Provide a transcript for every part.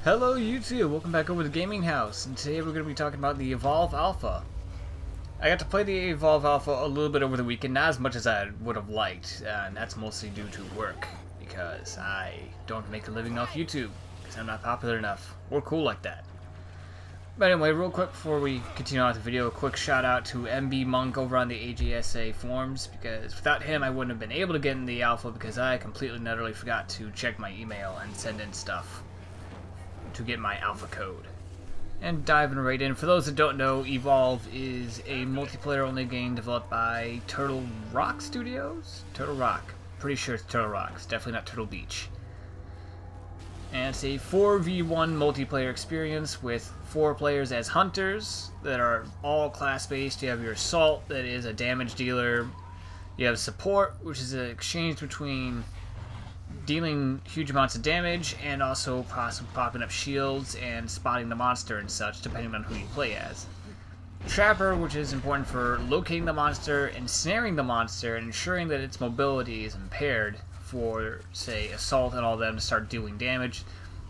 Hello YouTube, welcome back over to GamingHouse, and today we're going to be talking about the Evolve Alpha. I got to play the Evolve Alpha a little bit over the weekend, not as much as I would have liked, and that's mostly due to work, because I don't make a living off YouTube, because I'm not popular enough, or cool like that. But anyway, real quick before we continue on with the video, a quick shout out to MB Monk over on the AJSA forums, because without him I wouldn't have been able to get in the alpha because I completely and utterly forgot to check my email and send in stuff to get my alpha code. And diving right in, for those that don't know, Evolve is a multiplayer only game developed by Turtle Rock Studios? Turtle Rock. Pretty sure it's Turtle Rock. It's definitely not Turtle Beach. And it's a 4v1 multiplayer experience with 4 players as hunters that are all class-based. You have your assault, that is a damage dealer. You have support, which is an exchange between dealing huge amounts of damage and also possibly popping up shields and spotting the monster and such, depending on who you play as. Trapper, which is important for locating the monster, ensnaring the monster, and ensuring that its mobility is impaired for, say, assault and all of them to start dealing damage.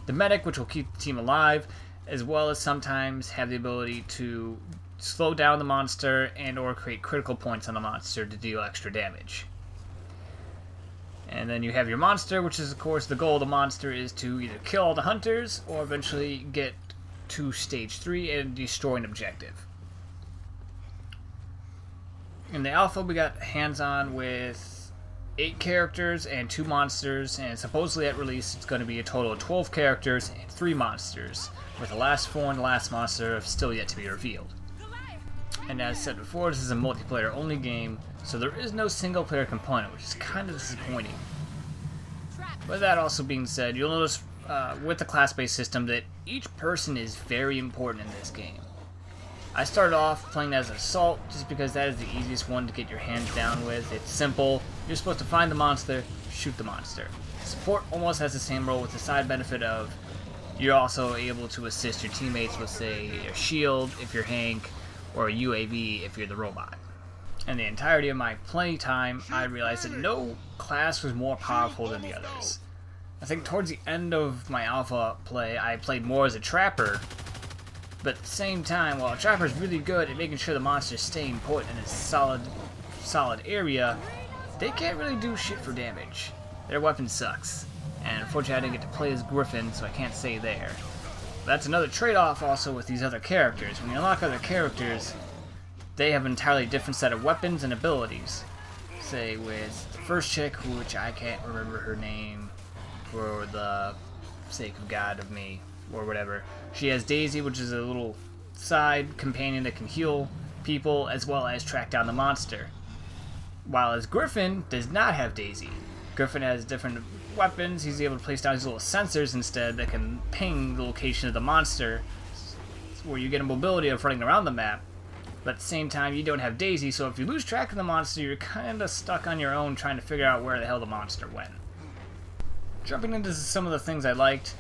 The medic, which will keep the team alive, as well as sometimes have the ability to slow down the monster and or create critical points on the monster to deal extra damage. And then you have your monster, which is of course the goal of the monster is to either kill all the hunters or eventually get to stage 3 and destroy an objective. In the alpha we got hands-on with 8 characters and 2 monsters, and supposedly at release it's going to be a total of 12 characters and 3 monsters, with the last 4 and the last monster still yet to be revealed. And as said before, this is a multiplayer only game, so there is no single player component, which is kind of disappointing. With that also being said, you'll notice with the class-based system that each person is very important in this game. I started off playing as Assault just because that is the easiest one to get your hands down with. It's simple, you're supposed to find the monster, shoot the monster. Support almost has the same role with the side benefit of you're also able to assist your teammates with, say, a shield if you're Hank, or a UAV if you're the robot. And the entirety of my playtime, I realized that no class was more powerful than the others. I think towards the end of my alpha play, I played more as a trapper, but at the same time, while a trapper is really good at making sure the monsters stay put in a solid area, they can't really do shit for damage. Their weapon sucks. And unfortunately I didn't get to play as Griffin, so I can't say there. That's another trade-off also with these other characters. When you unlock other characters, they have an entirely different set of weapons and abilities. Say with the first chick, which I can't remember her name for the sake of God of me, or whatever. She has Daisy, which is a little side companion that can heal people as well as track down the monster. While as Griffin does not have Daisy. Griffin has different weapons. He's able to place down these little sensors instead that can ping the location of the monster, where you get a mobility of running around the map, but at the same time you don't have Daisy, so if you lose track of the monster you're kinda stuck on your own trying to figure out where the hell the monster went. Jumping into some of the things I liked,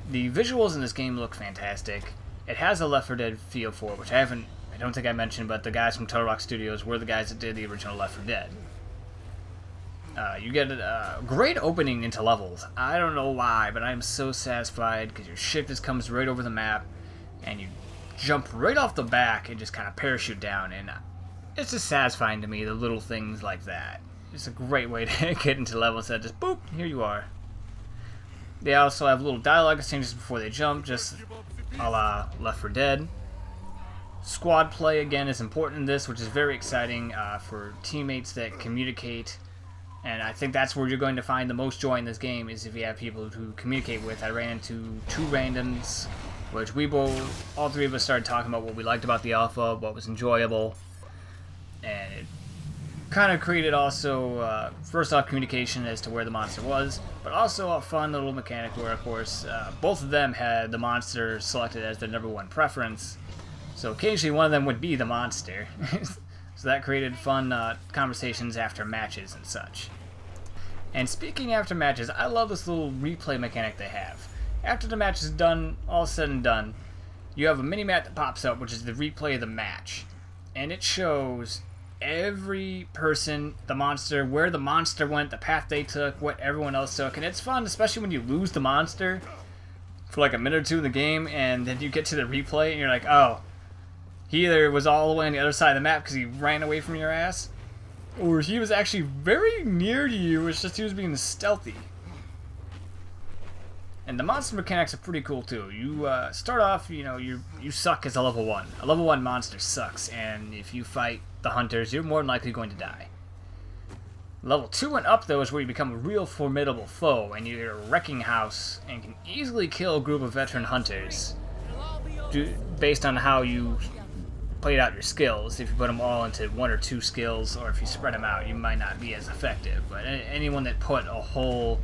the visuals in this game look fantastic. It has a Left 4 Dead feel for it, which I don't think I mentioned, but the guys from Turtle Rock Studios were the guys that did the original Left 4 Dead. You get a great opening into levels. I don't know why, but I'm so satisfied because your ship just comes right over the map and you jump right off the back and just kind of parachute down, and it's just satisfying to me, the little things like that. It's a great way to get into levels that just boop, here you are. They also have little dialogue exchanges before they jump, just a la Left 4 Dead. Squad play again is important in this, which is very exciting for teammates that communicate. And I think that's where you're going to find the most joy in this game, is if you have people to communicate with. I ran into 2 randoms, which all 3 of us started talking about what we liked about the alpha, what was enjoyable. And it kind of created also, first off, communication as to where the monster was, but also a fun little mechanic where, of course, both of them had the monster selected as their #1 preference. So occasionally one of them would be the monster. So that created fun conversations after matches and such. And speaking after matches, I love this little replay mechanic they have. After the match is done, all said and done, you have a mini-map that pops up, which is the replay of the match. And it shows every person, the monster, where the monster went, the path they took, what everyone else took. And it's fun, especially when you lose the monster. for like a minute or two in the game, and then you get to the replay and you're like, oh, he either was all the way on the other side of the map because he ran away from your ass, or he was actually very near to you, it's just he was being stealthy. And the monster mechanics are pretty cool too. You start off, you know, you suck as a level 1. A level 1 monster sucks, and if you fight the hunters, you're more than likely going to die. Level 2 and up, though, is where you become a real formidable foe, and you're a wrecking house and can easily kill a group of veteran hunters based on how you played out your skills. If you put them all into 1 or 2 skills, or if you spread them out, you might not be as effective. But anyone that put a whole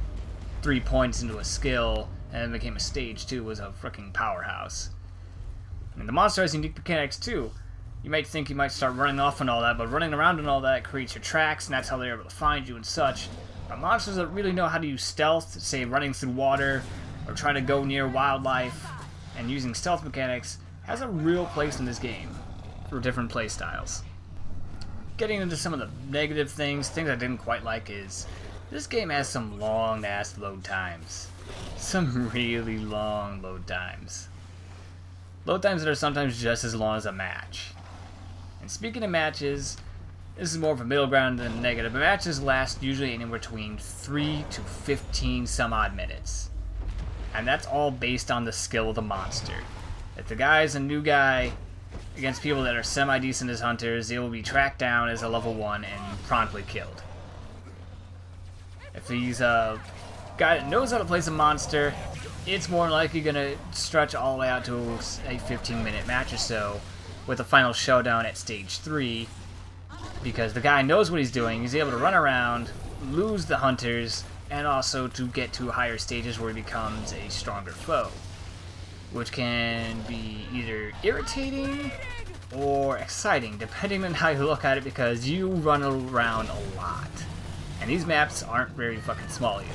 3 points into a skill and then became a stage 2 was a freaking powerhouse. And the monster has unique mechanics too. You might think you might start running off and all that, but running around and all that creates your tracks, and that's how they're able to find you and such. But monsters that really know how to use stealth, say running through water, or trying to go near wildlife, and using stealth mechanics, has a real place in this game for different play styles. Getting into some of the negative things I didn't quite like is, this game has some long-ass load times. Some really long load times. Load times that are sometimes just as long as a match. And speaking of matches, this is more of a middle ground than negative, but matches last usually anywhere between 3 to 15 some odd minutes. And that's all based on the skill of the monster. If the guy is a new guy against people that are semi-decent as hunters, they will be tracked down as a level 1 and promptly killed. If he's a guy that knows how to play some monster, it's more likely going to stretch all the way out to a 15-minute match or so, with a final showdown at stage 3, because the guy knows what he's doing. He's able to run around, lose the hunters, and also to get to higher stages where he becomes a stronger foe, which can be either irritating or exciting, depending on how you look at it, because you run around a lot. And these maps aren't very fucking small either.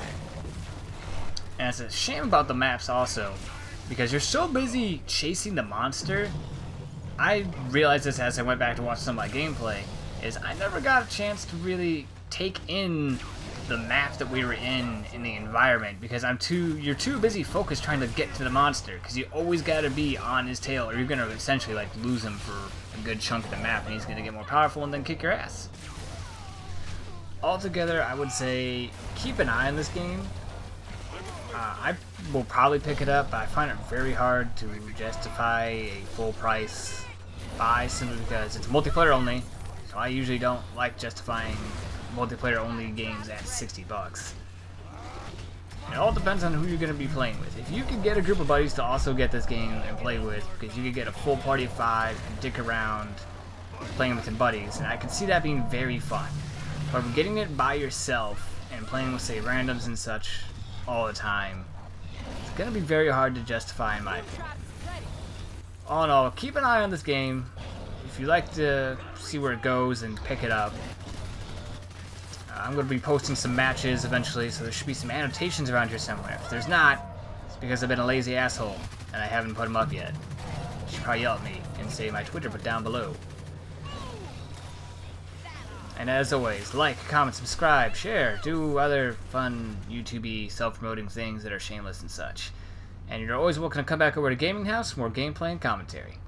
And it's a shame about the maps also, because you're so busy chasing the monster. I realized this as I went back to watch some of my gameplay, is I never got a chance to really take in the map that we were in the environment, because you're too busy focused trying to get to the monster, because you always gotta be on his tail, or you're gonna essentially like lose him for a good chunk of the map, and he's gonna get more powerful and then kick your ass. Altogether, I would say keep an eye on this game. I will probably pick it up, but I find it very hard to justify a full price buy, simply because it's multiplayer only, so I usually don't like justifying multiplayer only games at $60. It all depends on who you're going to be playing with. If you can get a group of buddies to also get this game and play with, because you could get a full party of 5 and dick around playing with your buddies, and I can see that being very fun. But getting it by yourself and playing with, say, randoms and such all the time, it's going to be very hard to justify, in my opinion. All in all, keep an eye on this game. If you like to see where it goes and pick it up, I'm going to be posting some matches eventually, so there should be some annotations around here somewhere. If there's not, it's because I've been a lazy asshole and I haven't put them up yet. You should probably yell at me and say my Twitter, but down below. And as always, like, comment, subscribe, share, do other fun YouTube-y self-promoting things that are shameless and such. And you're always welcome to come back over to GamingHouse for more gameplay and commentary.